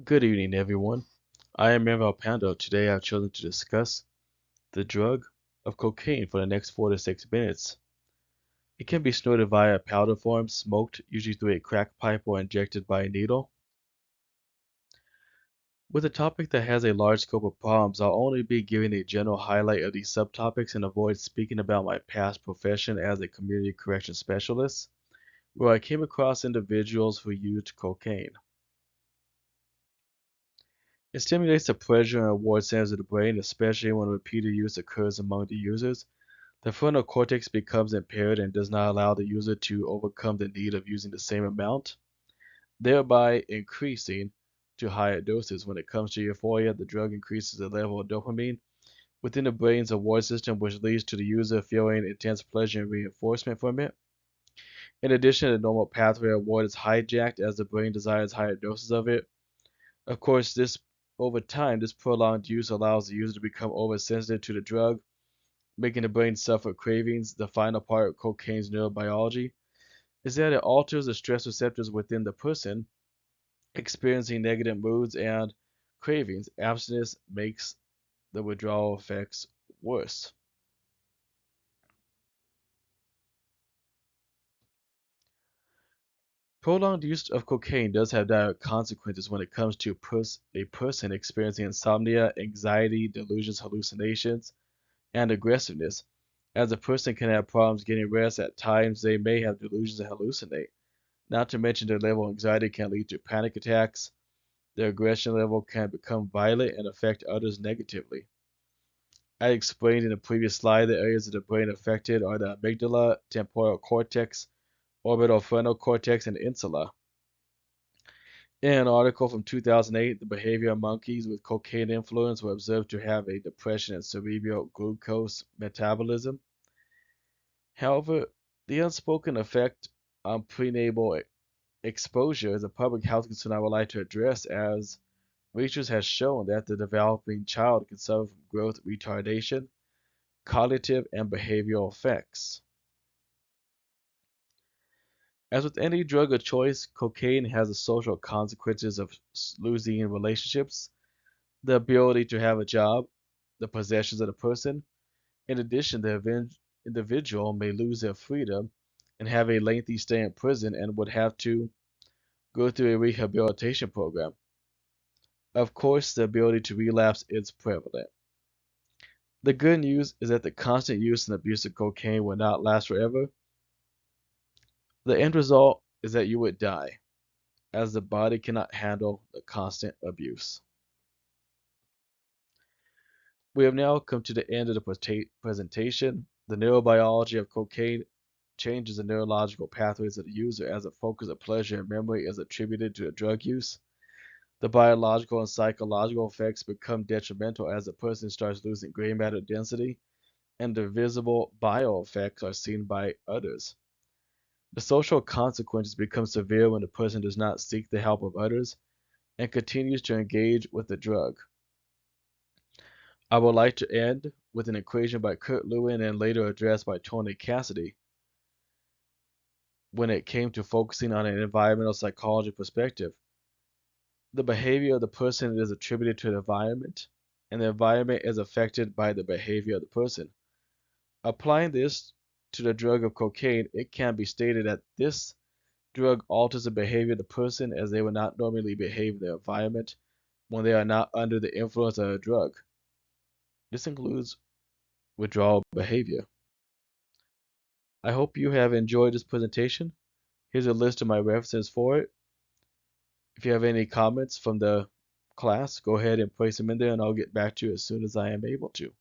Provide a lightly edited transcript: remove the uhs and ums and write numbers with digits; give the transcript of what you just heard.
Good evening, everyone. I am Manuel Pando. Today I've chosen to discuss the drug of cocaine for the next 4 to 6 minutes. It can be snorted via powder form, smoked, usually through a crack pipe or injected by a needle. With a topic that has a large scope of problems, I'll only be giving a general highlight of these subtopics and avoid speaking about my past profession as a community correction specialist, where I came across individuals who used cocaine. It stimulates the pleasure and reward centers of the brain, especially when repeated use occurs among the users. The frontal cortex becomes impaired and does not allow the user to overcome the need of using the same amount, thereby increasing to higher doses. When it comes to euphoria, the drug increases the level of dopamine within the brain's reward system, which leads to the user feeling intense pleasure and reinforcement from it. In addition, the normal pathway of reward is hijacked as the brain desires higher doses of it. Of course, this over time, this prolonged use allows the user to become oversensitive to the drug, making the brain suffer cravings. The final part of cocaine's neurobiology is that it alters the stress receptors within the person, experiencing negative moods and cravings. Abstinence makes the withdrawal effects worse. Prolonged use of cocaine does have direct consequences when it comes to a person experiencing insomnia, anxiety, delusions, hallucinations, and aggressiveness. As a person can have problems getting rest, at times they may have delusions and hallucinate. Not to mention their level of anxiety can lead to panic attacks. Their aggression level can become violent and affect others negatively. I explained in the previous slide the areas of the brain affected are the amygdala, temporal cortex, orbital frontal cortex, and insula. In an article from 2008, the behavior of monkeys with cocaine influence were observed to have a depression in cerebral glucose metabolism. However, the unspoken effect on prenatal exposure is a public health concern I would like to address, as research has shown that the developing child can suffer from growth retardation, cognitive, and behavioral effects. As with any drug of choice, cocaine has the social consequences of losing relationships, the ability to have a job, the possessions of the person. In addition, the individual may lose their freedom and have a lengthy stay in prison and would have to go through a rehabilitation program. Of course, the ability to relapse is prevalent. The good news is that the constant use and abuse of cocaine will not last forever. The end result is that you would die, as the body cannot handle the constant abuse. We have now come to the end of the presentation. The neurobiology of cocaine changes the neurological pathways of the user as the focus of pleasure and memory is attributed to the drug use. The biological and psychological effects become detrimental as the person starts losing gray matter density, and the visible bioeffects are seen by others. The social consequences become severe when the person does not seek the help of others and continues to engage with the drug. I would like to end with an equation by Kurt Lewin and later addressed by Tony Cassidy when it came to focusing on an environmental psychology perspective. The behavior of the person is attributed to the environment, and the environment is affected by the behavior of the person. Applying this to the drug of cocaine, it can be stated that this drug alters the behavior of the person as they would not normally behave in their environment when they are not under the influence of a drug. This includes withdrawal behavior. I hope you have enjoyed this presentation. Here's a list of my references for it. If you have any comments from the class, go ahead and place them in there and I'll get back to you as soon as I am able to.